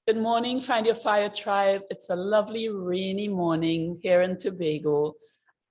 Good morning, Find Your Fire Tribe. It's a lovely rainy morning here in Tobago.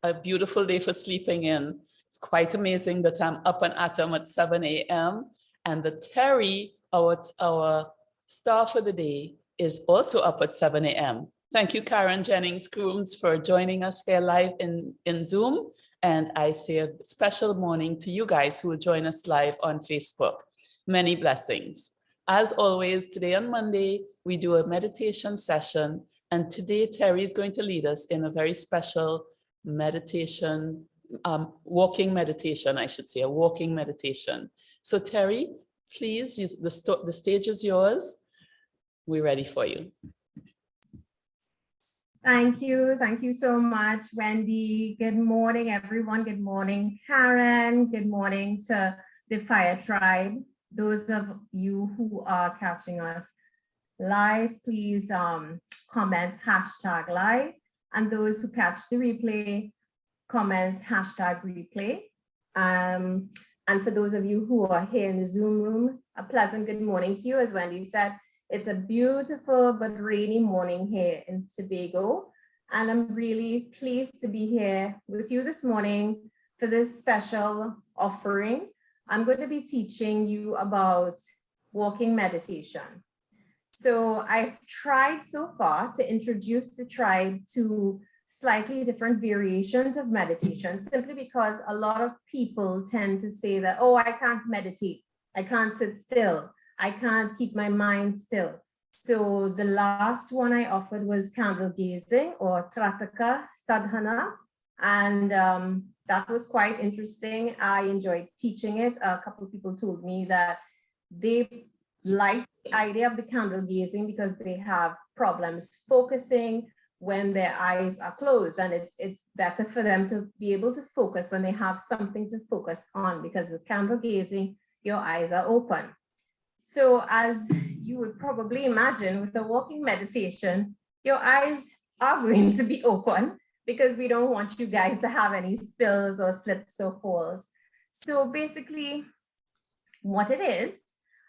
A beautiful day for sleeping in. It's quite amazing that I'm up and at 'em at 7 a.m. And the Terri, our star for the day, is also up at 7 a.m. Thank you, Karen Jennings-Crooms, for joining us here live in Zoom. And I say a special morning to you guys who will join us live on Facebook. Many blessings. As always, today on Monday, we do a meditation session. And today, Terri is going to lead us in a very special meditation, walking meditation, I should say, a walking meditation. So Terri, please, the stage is yours. We're ready for you. Thank you. Thank you so much, Wendy. Good morning, everyone. Good morning, Karen. Good morning to the Fire Tribe. Those of you who are catching us live, please comment #live. And those who catch the replay, comment #replay. And for those of you who are here in the Zoom room, a pleasant good morning to you. As Wendy said, it's a beautiful but rainy morning here in Tobago. And I'm really pleased to be here with you this morning for this special offering. I'm going to be teaching you about walking meditation. So I've tried so far to introduce the tribe to slightly different variations of meditation, simply because a lot of people tend to say that, oh, I can't meditate, I can't sit still, I can't keep my mind still. So the last one I offered was candle gazing, or Trataka Sadhana, and that was quite interesting. I enjoyed teaching it. A couple of people told me that they like the idea of the candle gazing because they have problems focusing when their eyes are closed, and it's better for them to be able to focus when they have something to focus on, because with candle gazing, your eyes are open. So as you would probably imagine, with the walking meditation, your eyes are going to be open, because we don't want you guys to have any spills or slips or falls. So basically, what it is,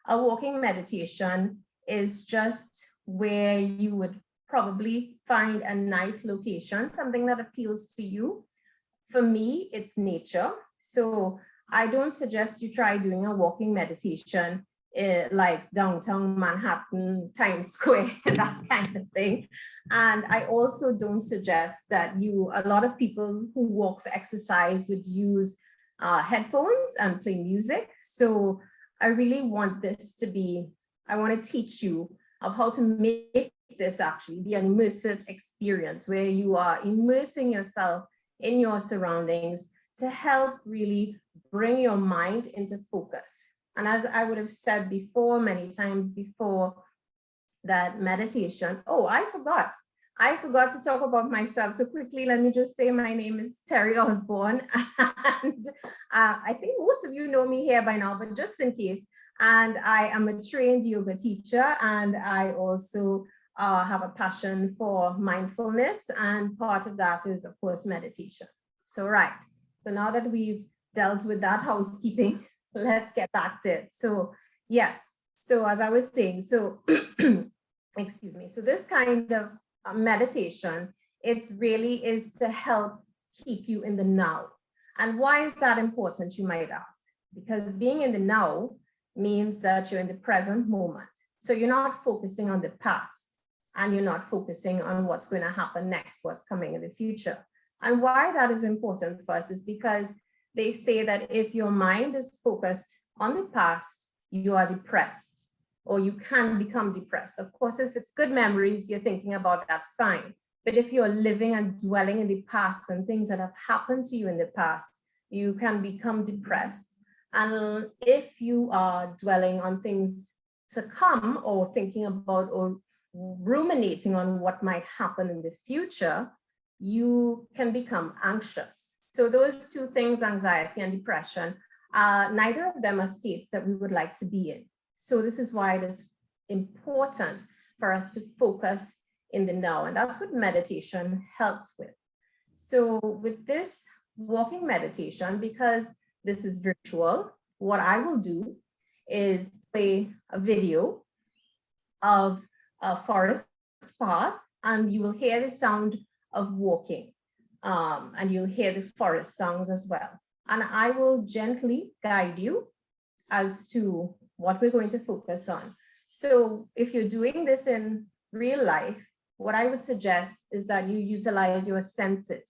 a walking meditation is just where you would probably find a nice location, something that appeals to you. For me, it's nature. So I don't suggest you try doing a walking meditation like downtown Manhattan, Times Square, that kind of thing. And I also don't suggest that a lot of people who walk for exercise would use headphones and play music. So I really want this to be, I want to teach you of how to make this actually be an immersive experience where you are immersing yourself in your surroundings to help really bring your mind into focus. And as I would have said before, many times before, that meditation, oh, I forgot to talk about myself. So quickly, let me just say my name is Terri Osborne. And I think most of you know me here by now, but just in case. And I am a trained yoga teacher, and I also have a passion for mindfulness. And part of that is, of course, meditation. So, right. So now that we've dealt with that housekeeping, let's get back to it. So yes, so as I was saying, so excuse me, so this kind of meditation, it really is to help keep you in the now. And why is that important, you might ask? Because being in the now means that you're in the present moment. So you're not focusing on the past, and you're not focusing on what's going to happen next, what's coming in the future. And why that is important for us is because they say that if your mind is focused on the past, you are depressed, or you can become depressed. Of course, if it's good memories you're thinking about, that's fine. But if you're living and dwelling in the past and things that have happened to you in the past, you can become depressed. And if you are dwelling on things to come, or thinking about or ruminating on what might happen in the future, you can become anxious. So those two things, anxiety and depression, neither of them are states that we would like to be in. So this is why it is important for us to focus in the now. And that's what meditation helps with. So with this walking meditation, because this is virtual, what I will do is play a video of a forest path, and you will hear the sound of walking, and you'll hear the forest sounds as well. And I will gently guide you as to what we're going to focus on. So if you're doing this in real life, what I would suggest is that you utilize your senses.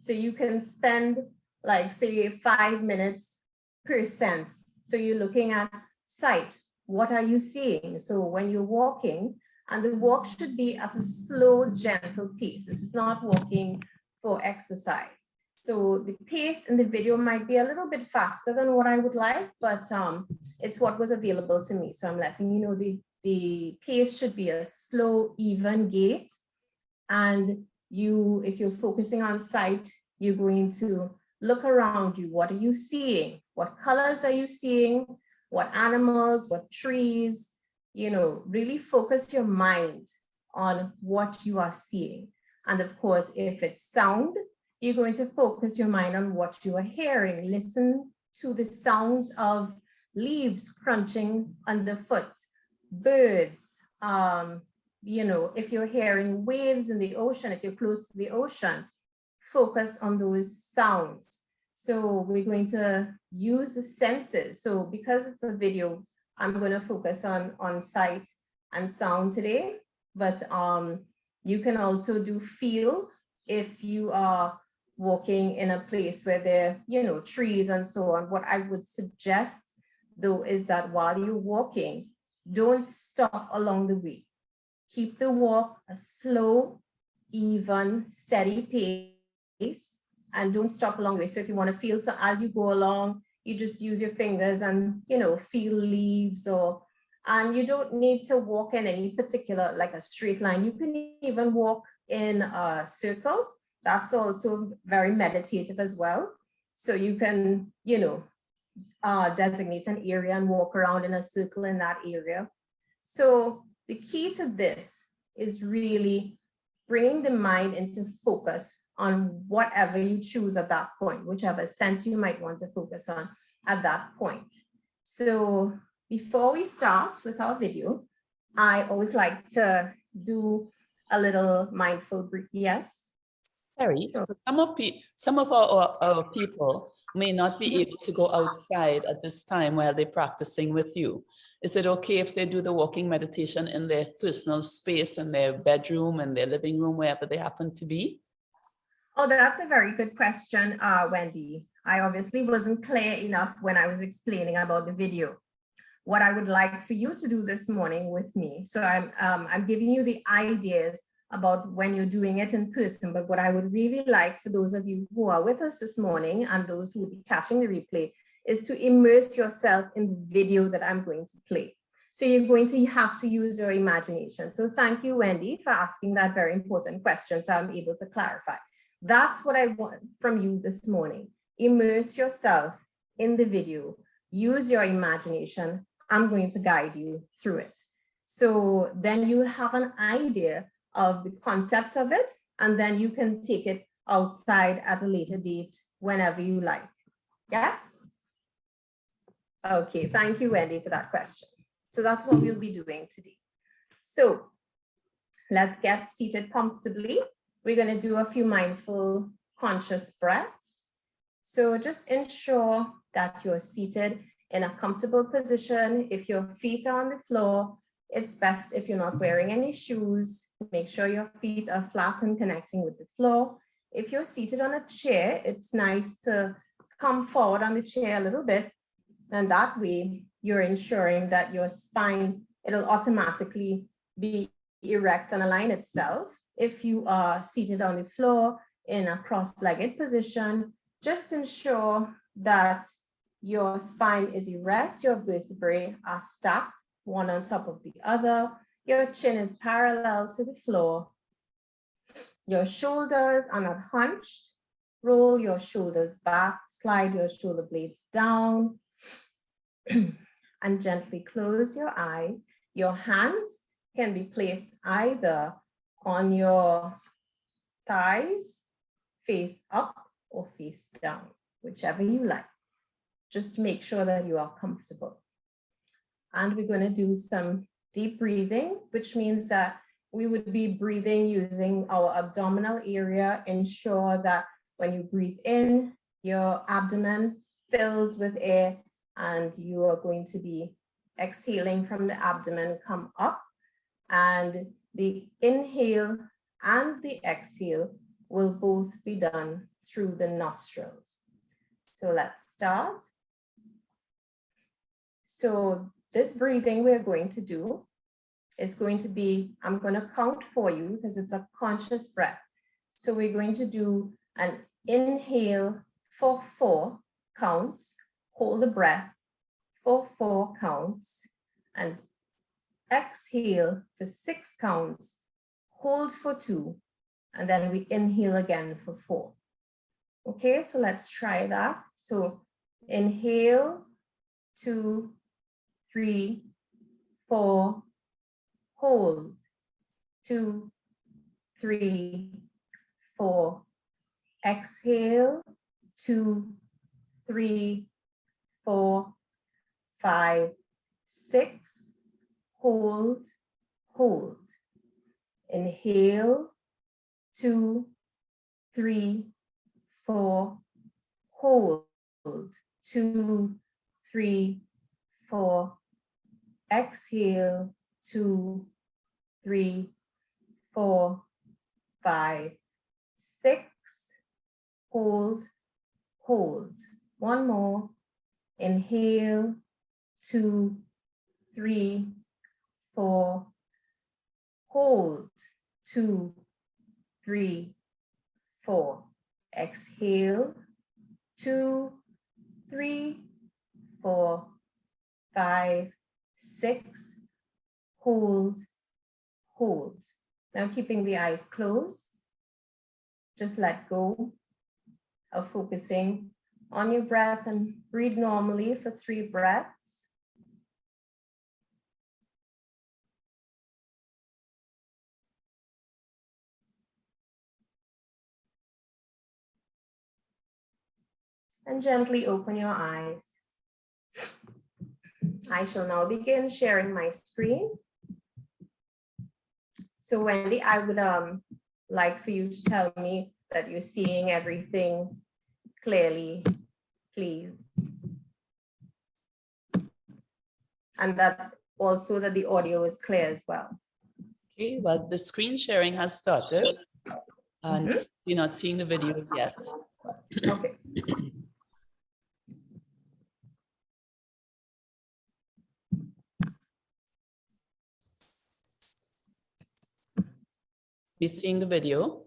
So you can spend, like, say, 5 minutes per sense. So you're looking at sight. What are you seeing? So when you're walking, and the walk should be at a slow, gentle pace. This is not walking for exercise. So the pace in the video might be a little bit faster than what I would like, but it's what was available to me. So I'm letting you know the pace should be a slow, even gait. And if you're focusing on sight, you're going to look around you. What are you seeing? What colors are you seeing? What animals, what trees? Really focus your mind on what you are seeing. And of course, if it's sound, you're going to focus your mind on what you are hearing. Listen to the sounds of leaves crunching underfoot, birds. If you're hearing waves in the ocean, if you're close to the ocean, focus on those sounds. So we're going to use the senses. So because it's a video, I'm going to focus on sight and sound today, but you can also do feel if you are walking in a place where there are, trees and so on. What I would suggest, though, is that while you're walking, don't stop along the way. Keep the walk a slow, even, steady pace, and don't stop along the way. So if you want to feel, so as you go along, you just use your fingers and, feel leaves, and you don't need to walk in any particular, like a straight line. You can even walk in a circle. That's also very meditative as well. So you can, designate an area and walk around in a circle in that area. So the key to this is really bringing the mind into focus on whatever you choose at that point, whichever sense you might want to focus on at that point. So before we start with our video, I always like to do a little mindful breath. Yes? Terri, Sure. some of our people may not be able to go outside at this time while they're practicing with you. Is it okay if they do the walking meditation in their personal space, in their bedroom, in their living room, wherever they happen to be? Oh, that's a very good question, Wendy. I obviously wasn't clear enough when I was explaining about the video. What I would like for you to do this morning with me. So I'm giving you the ideas about when you're doing it in person, but what I would really like for those of you who are with us this morning and those who will be catching the replay is to immerse yourself in the video that I'm going to play. So you're going to have to use your imagination. So thank you, Wendy, for asking that very important question, so I'm able to clarify. That's what I want from you this morning. Immerse yourself in the video. Use your imagination. I'm going to guide you through it. So then you have an idea of the concept of it, and then you can take it outside at a later date whenever you like. Yes? Okay, thank you, Wendy, for that question. So that's what we'll be doing today. So let's get seated comfortably. We're going to do a few mindful, conscious breaths. So just ensure that you're seated in a comfortable position. If your feet are on the floor, it's best if you're not wearing any shoes. Make sure your feet are flat and connecting with the floor. If you're seated on a chair, it's nice to come forward on the chair a little bit. And that way, you're ensuring that your spine, it'll automatically be erect and align itself. If you are seated on the floor in a cross-legged position, just ensure that your spine is erect, your vertebrae are stacked one on top of the other, your chin is parallel to the floor, your shoulders are not hunched, roll your shoulders back, slide your shoulder blades down, and gently close your eyes. Your hands can be placed either on your thighs, face up or face down, whichever you like. Just make sure that you are comfortable. And we're going to do some deep breathing, which means that we would be breathing using our abdominal area. Ensure that when you breathe in, your abdomen fills with air, and you are going to be exhaling from the abdomen, come up, and the inhale and the exhale will both be done through the nostrils. So let's start. So this breathing we're going to do is going to be, I'm going to count for you because it's a conscious breath. So we're going to do an inhale for 4 counts, hold the breath for 4 counts, and exhale for 6 counts, hold for 2, and then we inhale again for 4. Okay, so let's try that. So inhale, 2, 3, 4, hold, 2, 3, 4, exhale, 2, 3, 4, 5, 6, hold, hold. Inhale, 2, 3, 4, hold, 2, 3, 4, exhale, 2, 3, 4, 5, 6, hold, hold. One more. Inhale, 2, 3, 4, hold, 2, 3, 4. Exhale, 2, 3, 4, 5, 6, hold, hold. Now keeping the eyes closed, just let go of focusing on your breath and breathe normally for 3 breaths. And gently open your eyes. I shall now begin sharing my screen. So Wendy, I would like for you to tell me that you're seeing everything clearly, please. And that also that the audio is clear as well. Okay, well, the screen sharing has started and you're not seeing the video yet. Okay. Be seeing the video.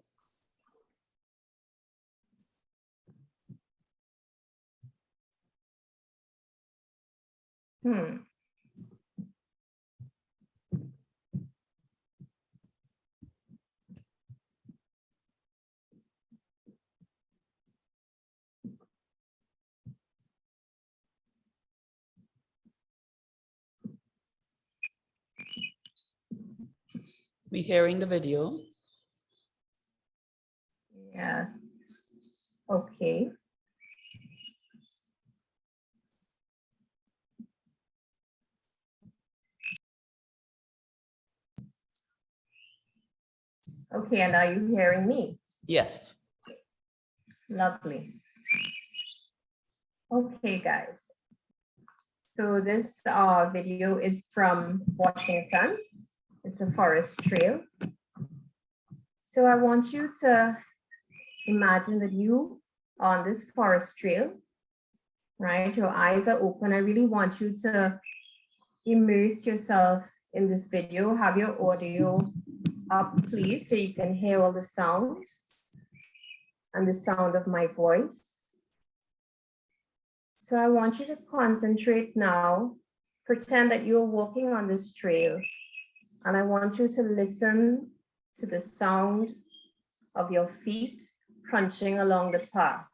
Be hearing the video. Yes. Okay. Okay, and are you hearing me? Yes. Lovely. Okay, guys. So this video is from Washington. It's a forest trail. So I want you to imagine that you are on this forest trail, right? Your eyes are open. I really want you to immerse yourself in this video. Have your audio up, please, so you can hear all the sounds and the sound of my voice. So I want you to concentrate now. Pretend that you're walking on this trail, and I want you to listen to the sound of your feet crunching along the path.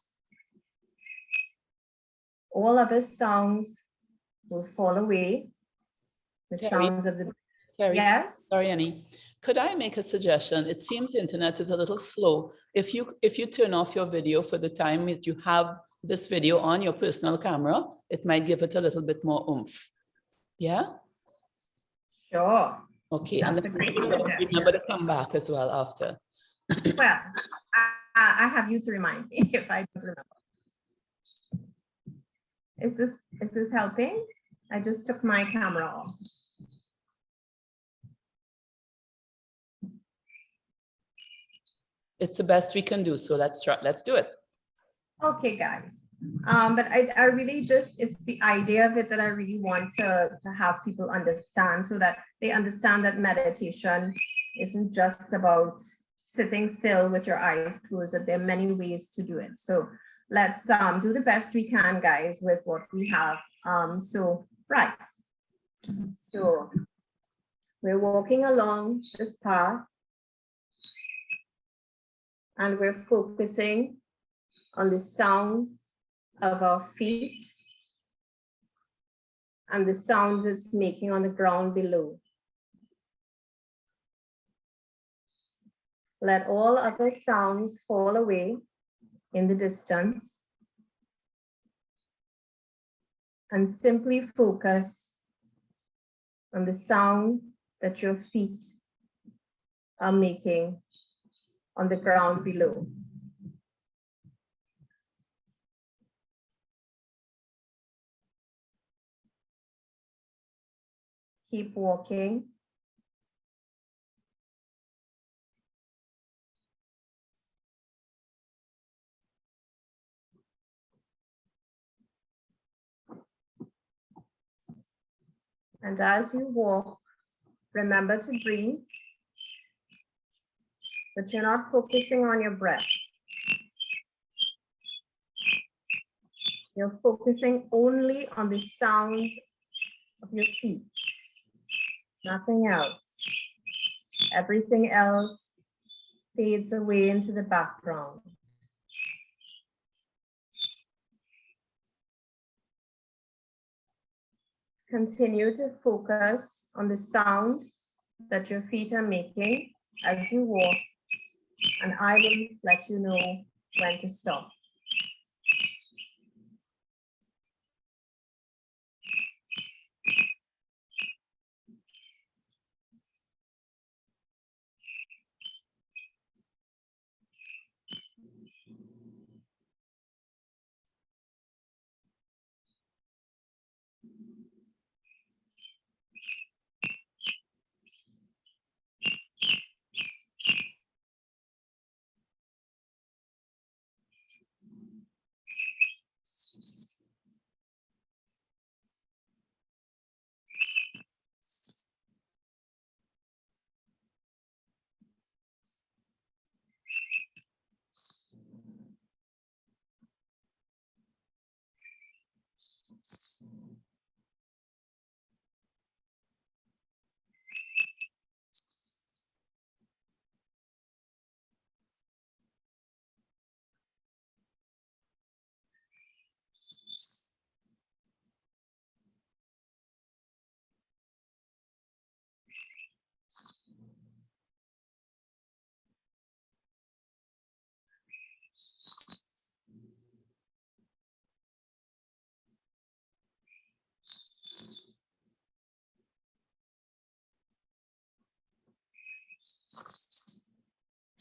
All other sounds will fall away. The Terri, sounds of the... Terri, Yes? sorry, Annie. Could I make a suggestion? It seems the internet is a little slow. If you turn off your video for the time that you have this video on your personal camera, it might give it a little bit more oomph. Yeah? Sure. Okay, and That's a then great remember suggestion. to come back as well after. Well, I have you to remind me if I don't remember. Is this helping? I just took my camera off. It's the best we can do, so let's try. Let's do it. Okay, guys. But I really just, it's the idea of it that I really want to have people understand, so that they understand that meditation isn't just about sitting still with your eyes closed, that there are many ways to do it. So let's do the best we can, guys, with what we have. Right. So we're walking along this path and we're focusing on the sound of our feet and the sounds it's making on the ground below. Let all other sounds fall away in the distance and simply focus on the sound that your feet are making on the ground below. Keep walking. And as you walk, remember to breathe, but you're not focusing on your breath. You're focusing only on the sounds of your feet, nothing else. Everything else fades away into the background. Continue to focus on the sound that your feet are making as you walk, and I will let you know when to stop.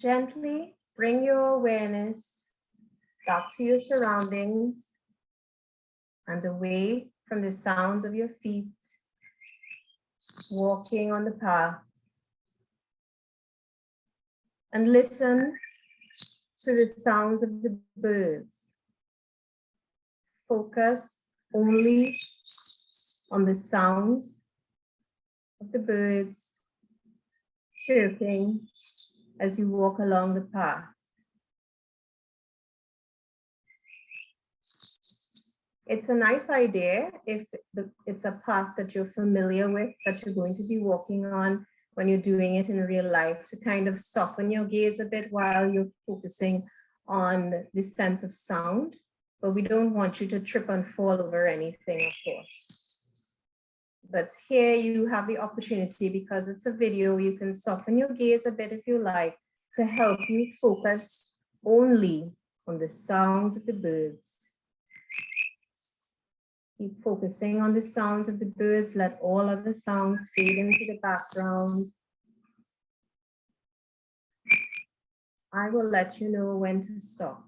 Gently bring your awareness back to your surroundings and away from the sounds of your feet walking on the path. And listen to the sounds of the birds. Focus only on the sounds of the birds chirping as you walk along the path. It's a nice idea if it's a path that you're familiar with, that you're going to be walking on when you're doing it in real life, to kind of soften your gaze a bit while you're focusing on the sense of sound. But we don't want you to trip and fall over anything, of course. But here you have the opportunity, because it's a video, you can soften your gaze a bit if you like, to help you focus only on the sounds of the birds. Keep focusing on the sounds of the birds. Let all other sounds fade into the background. I will let you know when to stop.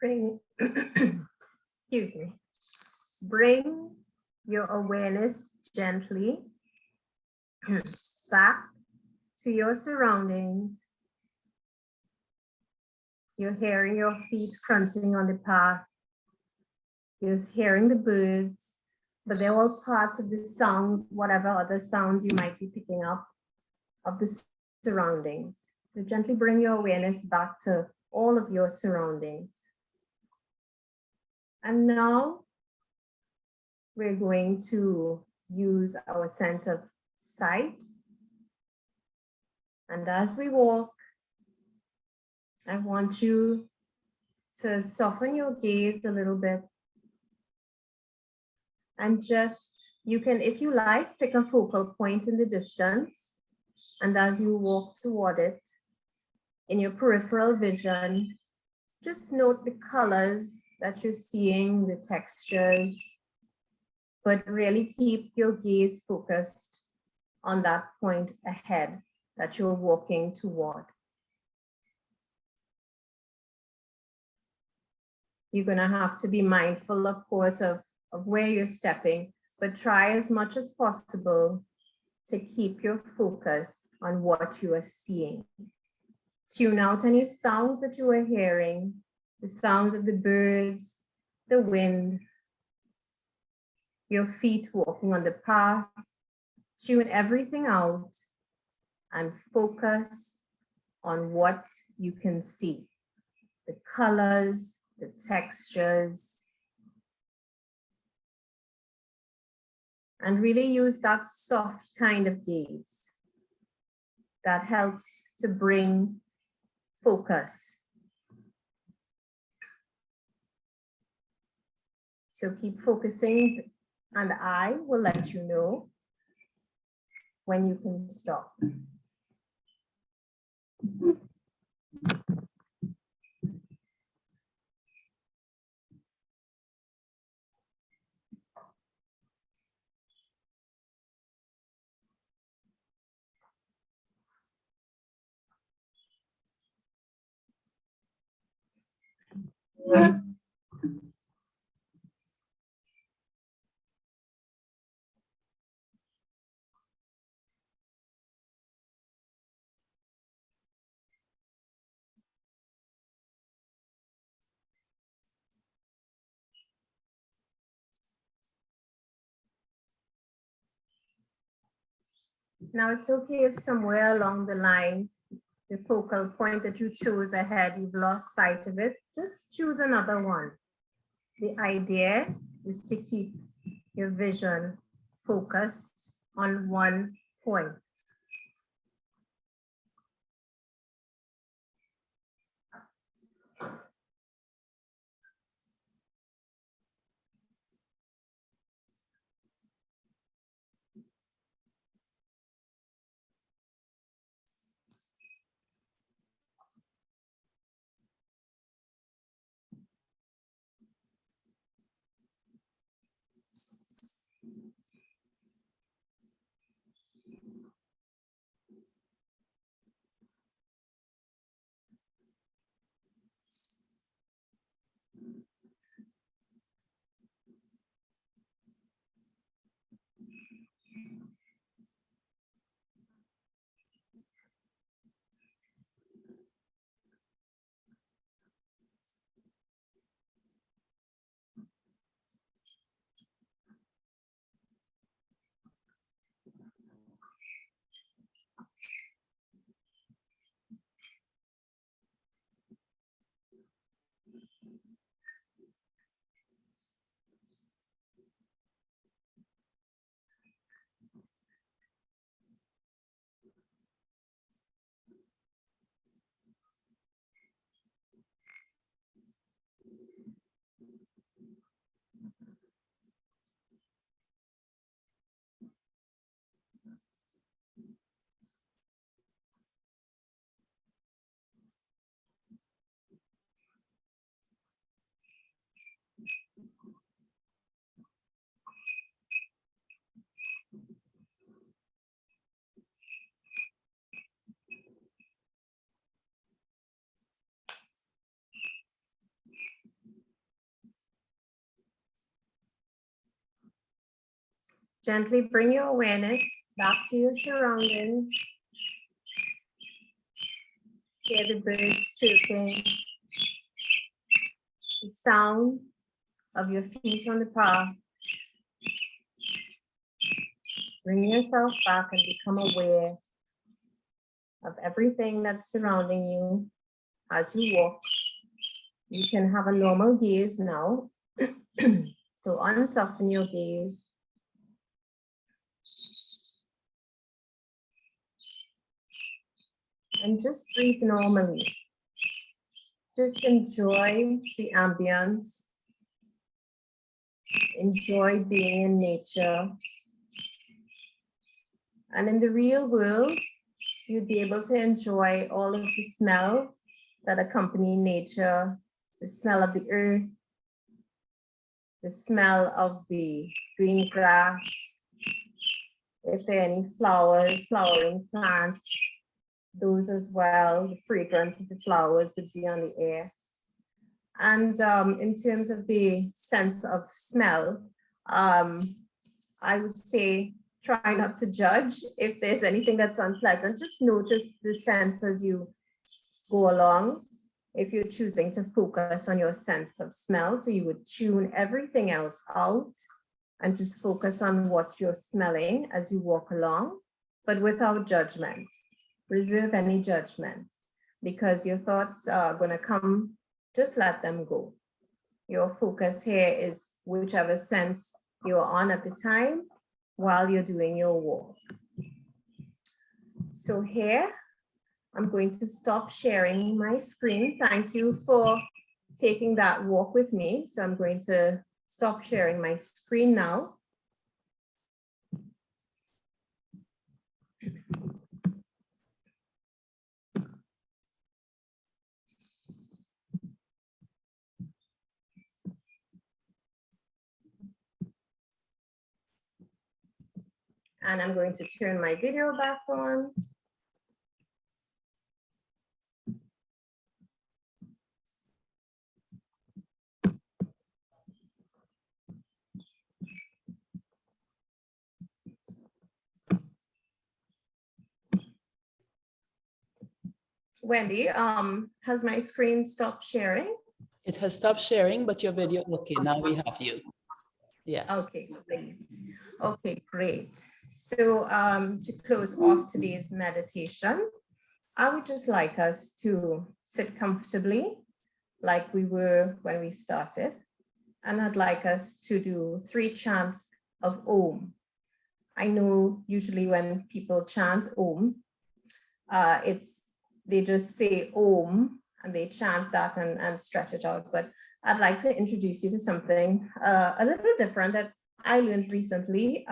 Bring, excuse me, bring your awareness gently back to your surroundings. You're hearing your feet crunching on the path. You're hearing the birds, but they're all parts of the sounds, whatever other sounds you might be picking up of the surroundings. So gently bring your awareness back to all of your surroundings. And now we're going to use our sense of sight. And as we walk, I want you to soften your gaze a little bit. And just, you can, if you like, pick a focal point in the distance. And as you walk toward it, in your peripheral vision, just note the colors that you're seeing, the textures, but really keep your gaze focused on that point ahead that you're walking toward. You're gonna have to be mindful, of course, of where you're stepping, but try as much as possible to keep your focus on what you are seeing. Tune out any sounds that you are hearing, the sounds of the birds, the wind, your feet walking on the path. Tune everything out and focus on what you can see, the colors, the textures, and really use that soft kind of gaze that helps to bring focus. So keep focusing, and I will let you know when you can stop. Now it's okay if somewhere along the line, the focal point that you chose ahead, you've lost sight of it, just choose another one. The idea is to keep your vision focused on one point. Gently bring your awareness back to your surroundings. Hear the birds chirping, the sound of your feet on the path. Bring yourself back and become aware of everything that's surrounding you as you walk. You can have a normal gaze now. So unsoften your gaze. And just breathe normally. Just enjoy the ambience. Enjoy being in nature. And in the real world, you'd be able to enjoy all of the smells that accompany nature, the smell of the earth, the smell of the green grass, if there are any flowers, flowering plants, those as well, the fragrance of the flowers would be on the air. And in terms of the sense of smell, I would say try not to judge if there's anything that's unpleasant. Just notice the sense as you go along. If you're choosing to focus on your sense of smell, so you would tune everything else out and just focus on what you're smelling as you walk along, but without judgment. Reserve any judgment, because your thoughts are going to come, just let them go. Your focus here is whichever sense you're on at the time while you're doing your walk. So here, I'm going to stop sharing my screen. Thank you for taking that walk with me. So I'm going to stop sharing my screen now. And I'm going to turn my video back on. Wendy, has my screen stopped sharing? It has stopped sharing, but your video, okay, now we have you. Yes. Okay, great. Okay, great. So to close off today's meditation, I would just like us to sit comfortably like we were when we started. And I'd like us to do 3 chants of Om. I know usually when people chant Om, they just say Om and they chant that and stretch it out. But I'd like to introduce you to something a little different that I learned recently.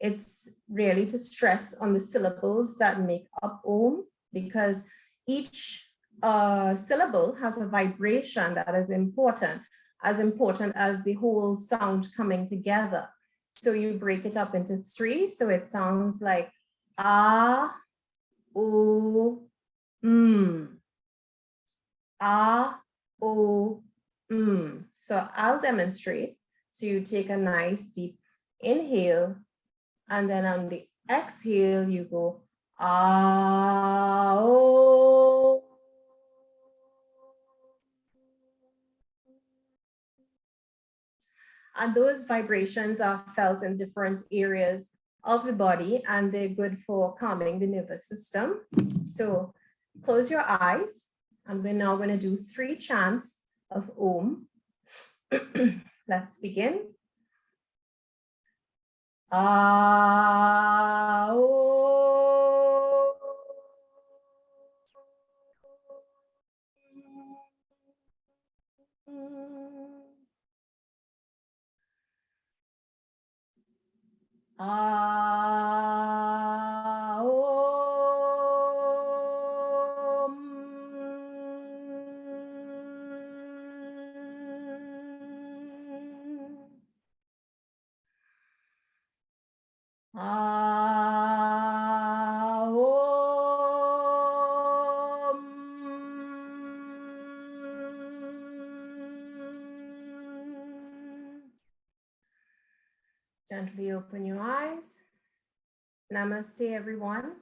It's really to stress on the syllables that make up Om, because each syllable has a vibration that is important as the whole sound coming together. So you break it up into 3. So it sounds like ah, o, ah, o, So I'll demonstrate. So you take a nice deep inhale, and then on the exhale, you go ah, o. And those vibrations are felt in different areas of the body, and they're good for calming the nervous system. So close your eyes, and we're now going to do 3 chants of Om. Let's begin. Ah, oh. Ah, Om. Ah, Om. Gently open your eyes. Namaste, everyone.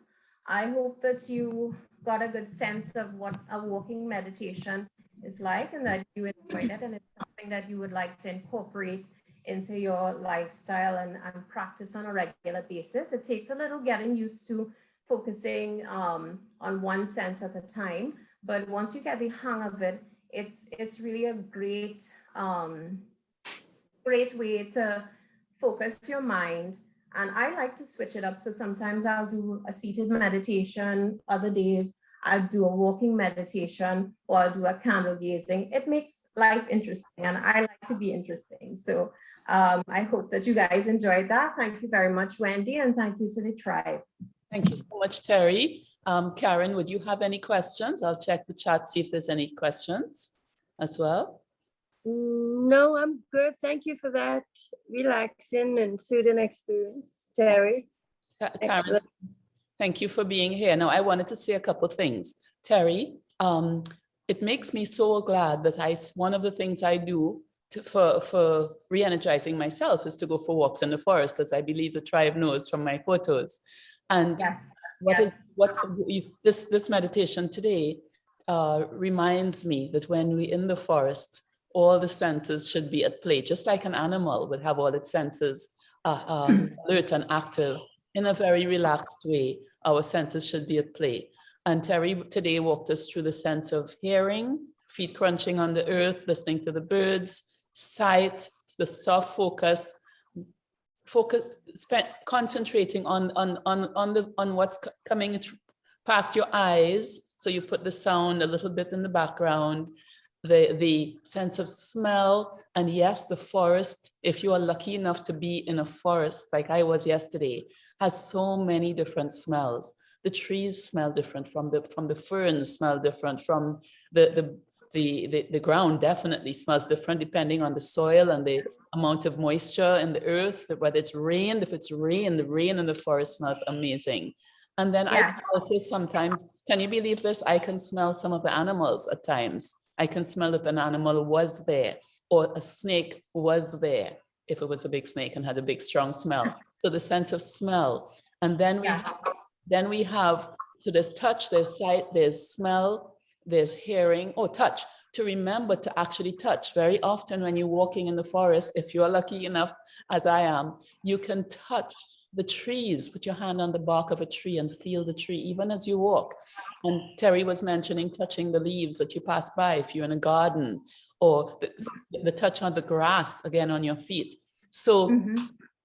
I hope that you got a good sense of what a walking meditation is like and that you enjoyed it and it's something that you would like to incorporate into your lifestyle and practice on a regular basis. It takes a little getting used to focusing on one sense at a time, but once you get the hang of it, it's really a great great way to focus your mind. And I like to switch it up. So sometimes I'll do a seated meditation, other days I'll do a walking meditation or I'll do a candle gazing. It makes life interesting and I like to be interesting. So I hope that you guys enjoyed that. Thank you very much, Wendy, and thank you to the tribe. Thank you so much, Terry. Karen, would you have any questions? I'll check the chat, see if there's any questions as well. No, I'm good. Thank you for that relaxing and soothing experience, Terry. Karen, Excellent. thank you for being here. Now, I wanted to say a couple of things. Terry, it makes me so glad that one of the things I do for re-energizing myself is to go for walks in the forest, as I believe the tribe knows from my photos. And Yes. This meditation today reminds me that when we're in the forest, all the senses should be at play, just like an animal would have all its senses alert and active in a very relaxed way. Our senses should be at play. And Terry today walked us through the sense of hearing, feet crunching on the earth, listening to the birds, sight, the soft focus, concentrating on what's coming past your eyes. So you put the sound a little bit in the background, the sense of smell, and yes, the forest, if you are lucky enough to be in a forest like I was yesterday, has so many different smells. The trees smell different, from the ferns smell different, from the ground definitely smells different depending on the soil and the amount of moisture in the earth, whether it's rained. If it's rain, the rain in the forest smells amazing. And then I also sometimes, can you believe this? I can smell some of the animals at times. I can smell if an animal was there or a snake was there, if it was a big snake and had a big, strong smell. So the sense of smell. And then we have, so there's touch, there's sight, there's smell, there's hearing, touch, to remember to actually touch. Very often when you're walking in the forest, if you're lucky enough, as I am, you can touch the trees, put your hand on the bark of a tree and feel the tree even as you walk. And Terry was mentioning touching the leaves that you pass by if you're in a garden, or the touch on the grass, again, on your feet. So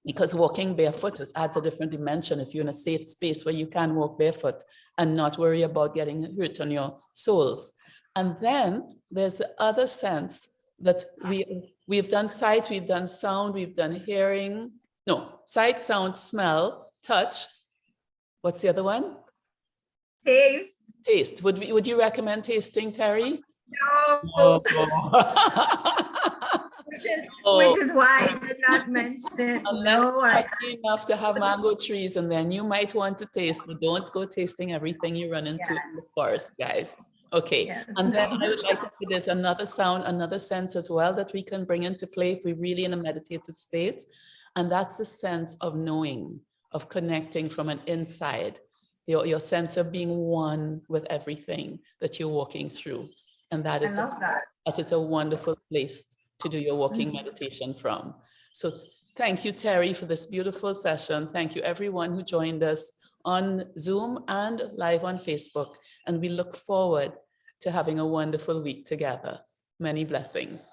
because walking barefoot adds a different dimension if you're in a safe space where you can walk barefoot and not worry about getting hurt on your soles. And then there's the other sense that we've done sight, we've done sound, we've done hearing. No, sight, sound, smell, touch. What's the other one? Taste. Taste. Would you recommend tasting, Terry? No. Which is why I did not mention it. Unless you're lucky enough to have mango trees, and then you might want to taste, but don't go tasting everything you run into in the forest, guys. Okay, and then I would like to say there's another sound, another sense as well that we can bring into play if we're really in a meditative state. And that's the sense of knowing, of connecting from an inside, your sense of being one with everything that you're walking through. And that is a wonderful place to do your walking meditation from. So thank you, Terry, for this beautiful session. Thank you, everyone who joined us on Zoom and live on Facebook. And we look forward to having a wonderful week together. Many blessings.